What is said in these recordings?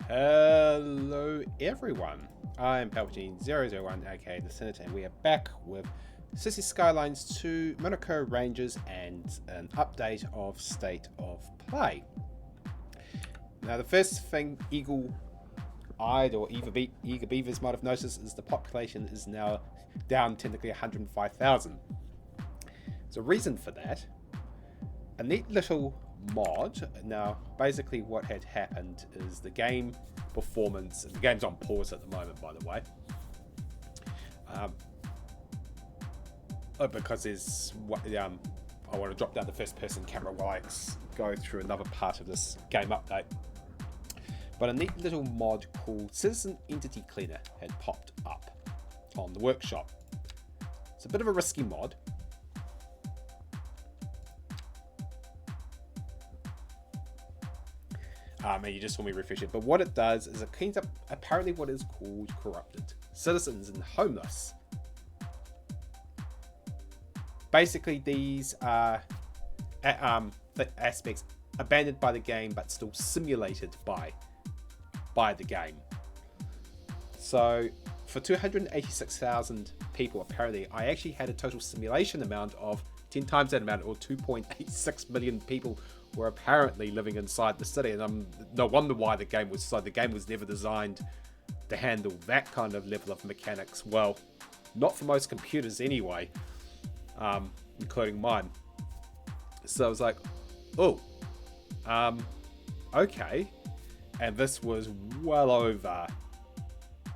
Hello everyone, I'm Palpatine001 aka the Senator, and we are back with City Skylines 2 Manukau Ranges and an update of State of Play. Now the first thing eagle-eyed or eager beavers might have noticed is the population is now down technically 105,000. There's a reason for that. A neat little mod. Now basically what had happened is the game performance, the game's on pause at the moment by the way, because there's I want to drop down the first person camera while I go through another part of this game update. But a neat little mod called Citizen Entity Cleaner had popped up on the workshop. It's a bit of a risky mod. And you just want me to refresh it, but what it does is it cleans up apparently what is called corrupted citizens and homeless. Basically these are the aspects abandoned by the game but still simulated by the game. So for 286,000 people, apparently I actually had a total simulation amount of 10 times that amount, or 2.86 million people were apparently living inside the city. And no wonder why the game was so. The game was never designed to handle that kind of level of mechanics. Well, not for most computers anyway, including mine. So I was like, oh, okay. And this was well over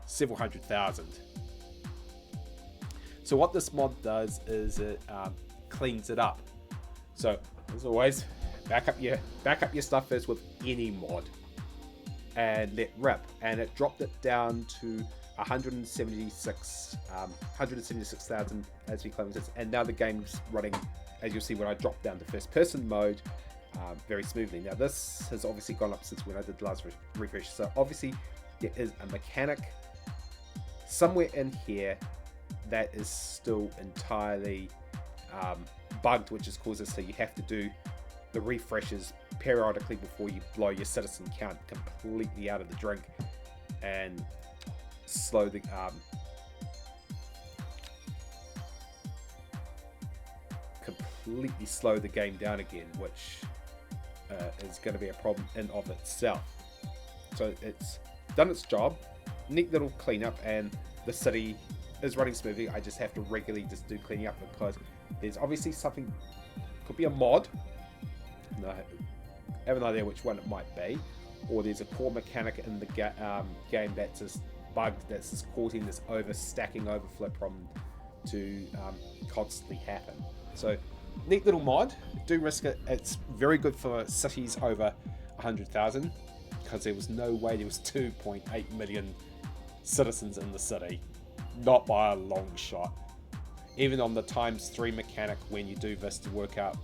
several 100,000. So what this mod does is it cleans it up. So as always, back up your stuff first with any mod and let rip. And it dropped it down to 176,000 as we claim it. And now the game's running, as you'll see when I drop down to first person mode, very smoothly. Now this has obviously gone up since when I did the last refresh. So obviously there is a mechanic somewhere in here that is still entirely bugged, which is causes so you have to do the refreshes periodically before you blow your citizen count completely out of the drink and slow the completely slow the game down again, which is going to be a problem in of itself. So it's done its job, neat little cleanup, and the city is running smoothly. I just have to regularly just do cleaning up because there's obviously something, could be a mod, no, I have an idea which one it might be, or there's a core mechanic in the game that's just bugged, that's just causing this overstacking overflow problem to constantly happen. So neat little mod, do risk it. It's very good for cities over 100,000 because there was no way there was 2.8 million citizens in the city, not by a long shot. Even on the ×3 mechanic, when you do this to work out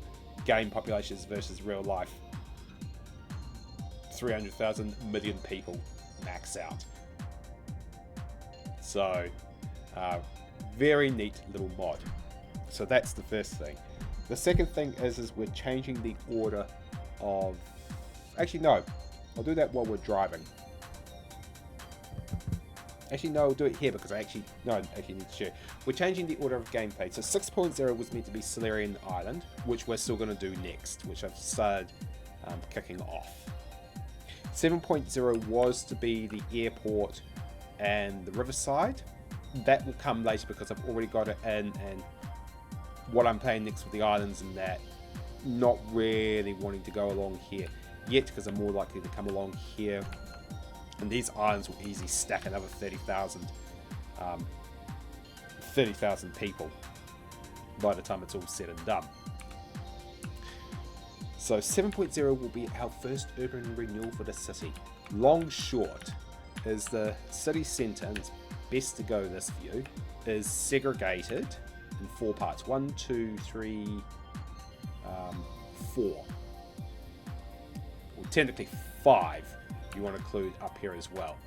game populations versus real life, 300,000 million people max out. So very neat little mod. So that's the first thing. The second thing is we're changing the order of, actually no, I'll do that while we're driving. Actually, no, I'll do it here because I actually need to share. We're changing the order of gameplay. So 6.0 was meant to be Solarian Island, which we're still going to do next, which I've started kicking off. 7.0 was to be the airport and the riverside. That will come later because I've already got it in, and what I'm playing next with the islands and that, not really wanting to go along here yet because I'm more likely to come along here. And these islands will easily stack another 30,000 people by the time it's all said and done. So 7.0 will be our first urban renewal for the city. Long short is the city centre, and it's best to go this view, is segregated in 4 parts. 1, 2, 3, 4. Well, technically 5. You want to include up here as well,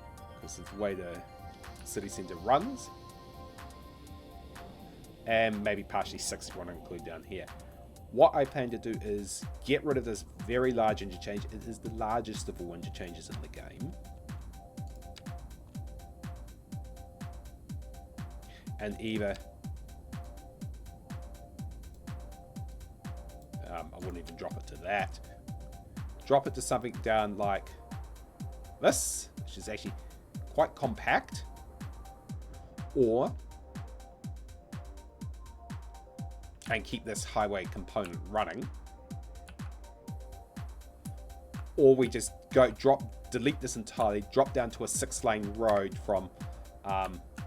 because it's the way the city centre runs, and maybe partially 6 if you want to include down here. What I plan to do is get rid of this very large interchange. It is the largest of all interchanges in the game. and either I wouldn't even drop it to that. Drop it to something down like this, which is actually quite compact, or and keep this highway component running, or we just delete this entirely, drop down to a 6-lane road from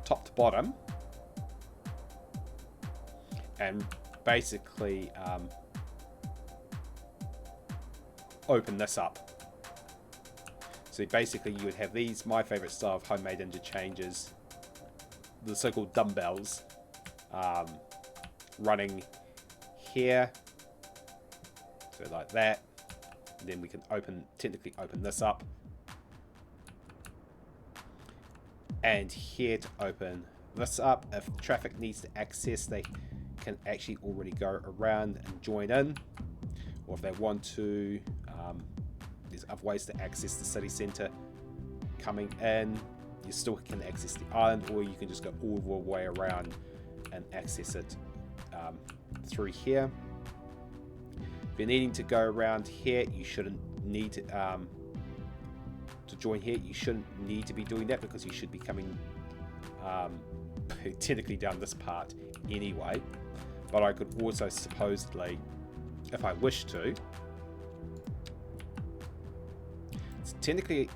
top to bottom, and basically open this up. So basically you would have these, my favorite style of homemade interchanges, the so-called dumbbells, running here, so like that. And then we can technically open this up, and here to open this up. If traffic needs to access, they can actually already go around and join in, or if they want to, there's other ways to access the city centre coming in. You still can access the island, or you can just go all the way around and access it through here. If you're needing to go around here, you shouldn't need to join here. You shouldn't need to be doing that, because you should be coming technically down this part anyway. But I could also supposedly, if I wish to, it's technically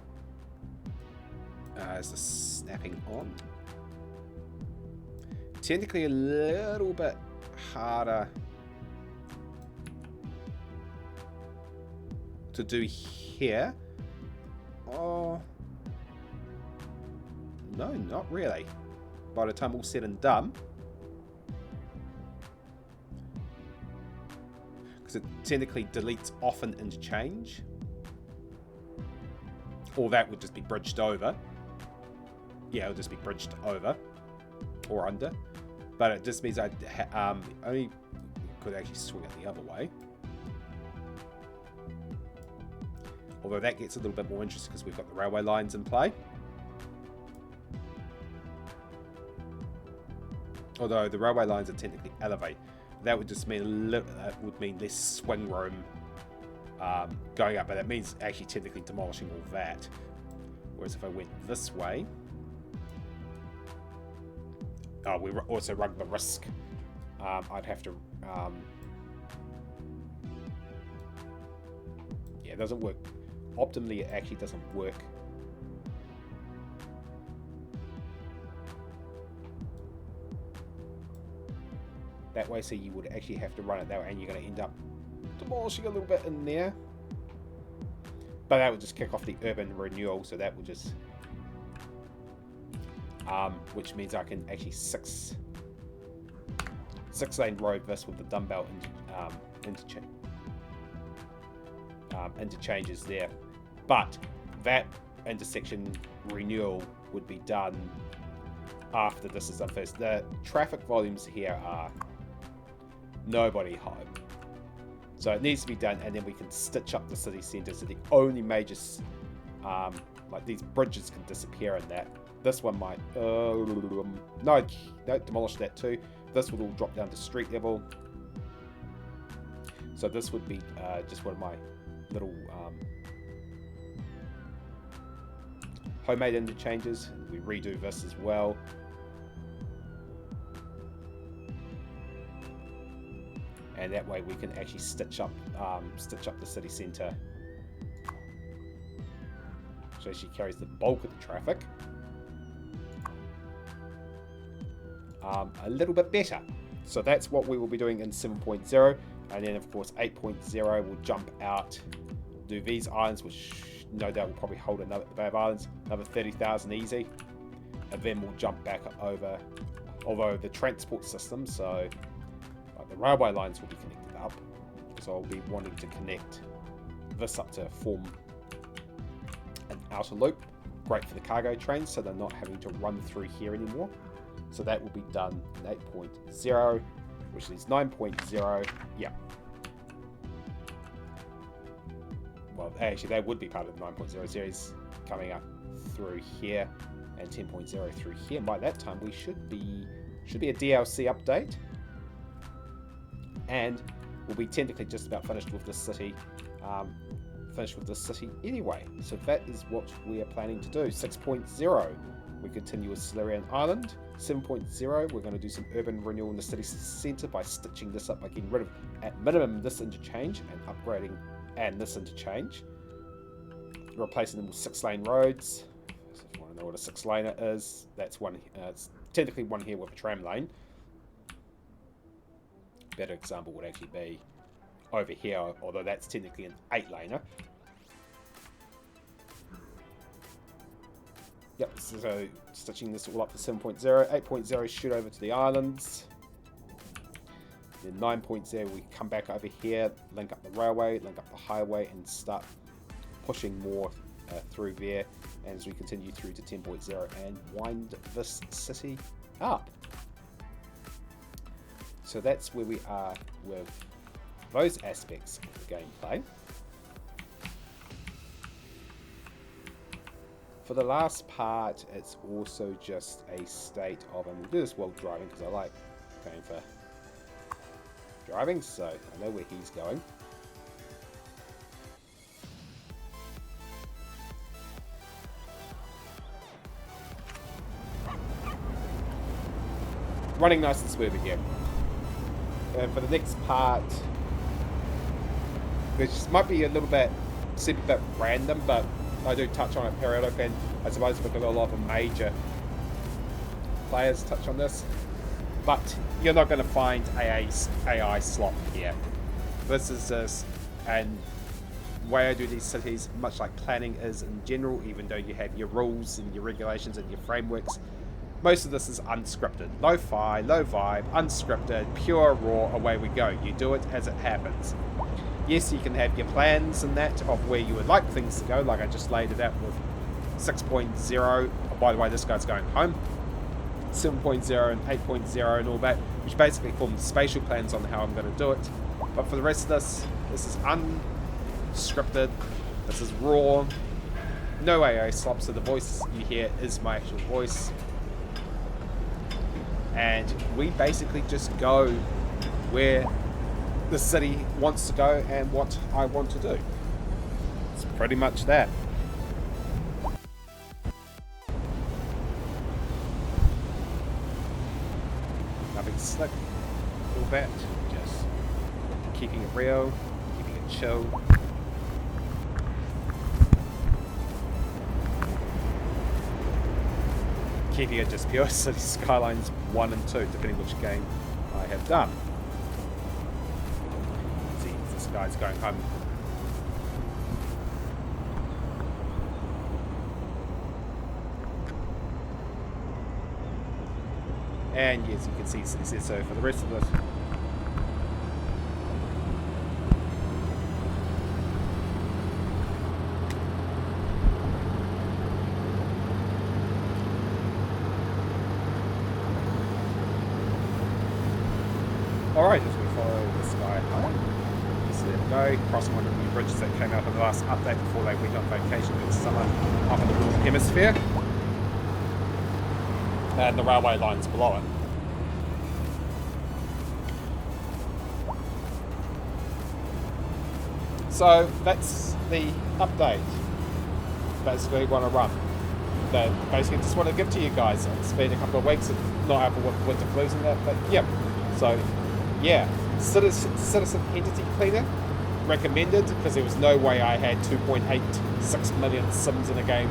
is the snapping on? Technically a little bit harder to do here. Oh, no, not really. By the time all said and done, because it technically deletes off an interchange, or that would just be bridged over. Yeah, it'll just be bridged over or under, but it just means I only could actually swing it the other way. Although that gets a little bit more interesting because we've got the railway lines in play. Although the railway lines are technically elevated, that would just mean less swing room going up, but that means actually technically demolishing all that. Whereas if I went this way, we also run the risk. I'd have to. Yeah, it doesn't work. Optimally, it actually doesn't work. That way, so you would actually have to run it that way, and you're going to end up demolishing a little bit in there. But that would just kick off the urban renewal, so that would just, which means I can actually six-lane road this with the dumbbell interchanges there. But that intersection renewal would be done after this is done first. The traffic volumes here are nobody home, so it needs to be done, and then we can stitch up the city centre. So the only major like these bridges can disappear in that. This one might no, demolish that too. This would all drop down to street level, so this would be just one of my little homemade interchanges. We redo this as well. And that way we can actually stitch up the city centre, so she carries the bulk of the traffic a little bit better. So that's what we will be doing in 7.0, and then of course 8.0 will jump out, do these islands, which no doubt will probably hold another 30,000 easy, and then we'll jump back over. Although the transport system, so the railway lines will be connected up, so I'll be wanting to connect this up to form an outer loop. Great for the cargo trains, so they're not having to run through here anymore. So that will be done in 8.0, which is 9.0. Yeah. Well, actually, they would be part of the 9.0 series coming up through here, and 10.0 through here. And by that time, we should be Should be a DLC update. And we'll be technically just about finished with this city. Anyway. So that is what we are planning to do. 6.0, we continue with Solarian Island. 7.0, we're going to do some urban renewal in the city centre by stitching this up by getting rid of, at minimum, this interchange and upgrading and this interchange. Replacing them with 6-lane roads. So if you want to know what a 6-laner is, that's one. It's technically one here with a tram lane. Better example would actually be over here, although that's technically an 8-laner. Yep, so stitching this all up to 7.0. 8.0 shoot over to the islands. Then 9.0 we come back over here, link up the railway, link up the highway, and start pushing more through there as we continue through to 10.0 and wind this city up. So that's where we are with those aspects of the gameplay. For the last part, it's also just a state of, and we'll do this while driving because I like going for driving, so I know where he's going. Running nice and smooth again. And for the next part, which might be a little bit, seem a bit random, but I do touch on it periodically, and I suppose because a lot of major players touch on this. But you're not going to find AI slop here. This is just, and the way I do these cities, much like planning is in general, even though you have your rules and your regulations and your frameworks, most of this is unscripted. Lo-fi, low vibe, unscripted, pure, raw, away we go. You do it as it happens. Yes, you can have your plans and that of where you would like things to go, like I just laid it out with 6.0. Oh, by the way, this guy's going home. 7.0 and 8.0 and all that, which basically forms spatial plans on how I'm going to do it. But for the rest of this is unscripted. This is raw. No AI slop, so the voice you hear is my actual voice. And we basically just go where the city wants to go and what I want to do. It's pretty much that. Nothing slick, all that. Just keeping it real, keeping it chill. Keeping it just pure City Skylines 1 and 2, depending which game I have done. See, this guy's going home. And yes, you can see City says so for the rest of this. Alright, as we follow this guy home. So there we go, crossing one of the new bridges that came out in the last update before they went on vacation in summer up in the Northern Hemisphere. And the railway lines below it. So that's the update. Basically what I run. That basically just want to give to you guys. It's been a couple of weeks, not able with winter flus and that, but yeah. So yeah, Citizen Entity Cleaner recommended because there was no way I had 2.86 million sims in a game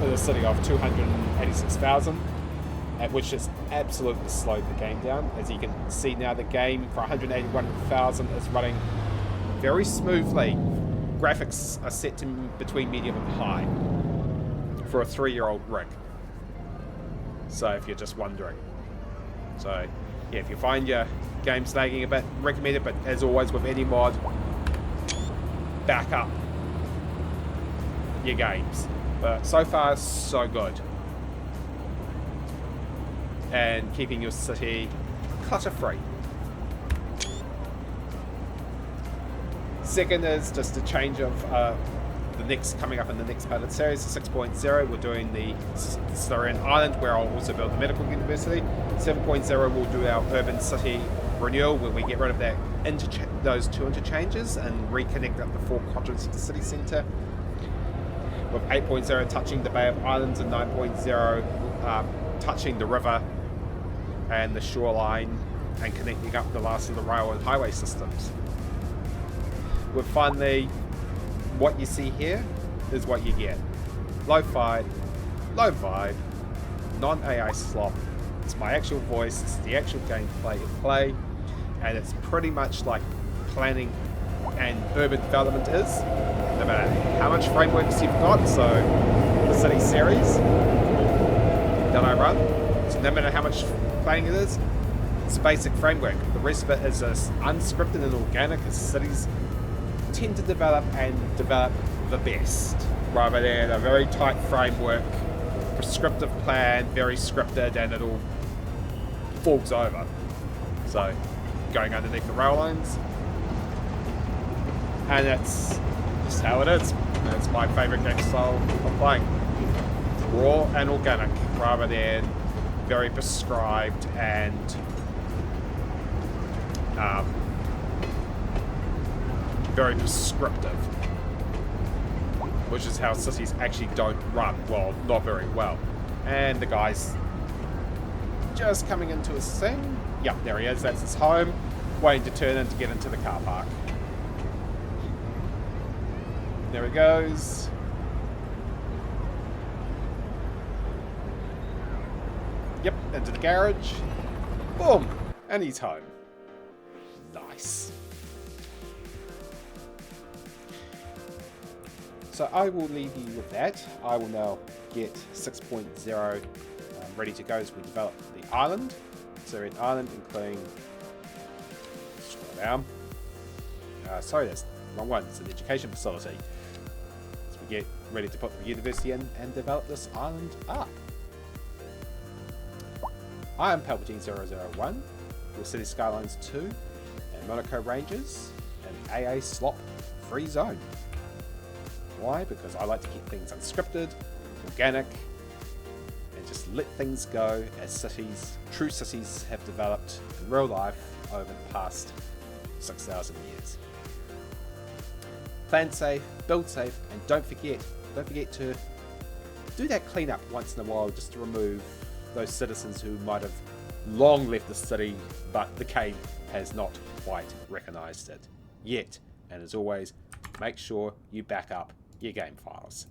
in a city of 286,000, which has absolutely slowed the game down. As you can see now, the game for 181,000 is running very smoothly. Graphics are set to between medium and high for a 3-year-old rig. So if you're just wondering. So yeah, if you find your game's lagging a bit, recommend it, but as always with any mod, back up your games. But so far, so good. And keeping your city clutter-free. Second is just a change of the next coming up in the next part of the series, 6.0, we're doing the Syrian Island, where I'll also build the medical university. 7.0, we'll do our urban city renewal, where we get rid of that those two interchanges and reconnect up the 4 quadrants of the city centre. With 8.0 touching the Bay of Islands, and 9.0 touching the river and the shoreline and connecting up the last of the rail and highway systems. With finally, what you see here is what you get. Lo-fi, low vibe, non-AI slop. It's my actual voice, it's the actual gameplay you play, and it's pretty much like planning and urban development is, no matter how much frameworks you've got. So the city series that I run, so no matter how much planning it is, it's a basic framework. The rest of it is as unscripted and organic as cities tend to develop, and develop the best, rather than a very tight framework, prescriptive plan, very scripted, and it all falls over. So going underneath the rail lines, and that's just how it is. It's my favourite game style of playing. Raw and organic, rather than very prescribed and very prescriptive, which is how cities actually don't run. Well, not very well. And the guy's just coming into his thing. Yep, there he is. That's his home. Waiting to turn in to get into the car park. There he goes. Yep, into the garage. Boom! And he's home. Nice. So I will leave you with that. I will now get 6.0 ready to go as we develop the island. Syrian Island, including... Scroll down. Sorry, that's the wrong one. It's an education facility. So we get ready to put the university in and develop this island up. I am Palpatine 001 with City Skylines 2 and Manukau Ranges and AA Slop Free Zone. Why? Because I like to keep things unscripted, organic, and just let things go as cities, true cities, have developed in real life over the past 6,000 years. Plan safe, build safe, and don't forget to do that cleanup once in a while, just to remove those citizens who might have long left the city, but the game has not quite recognised it yet. And as always, make sure you back up your game files.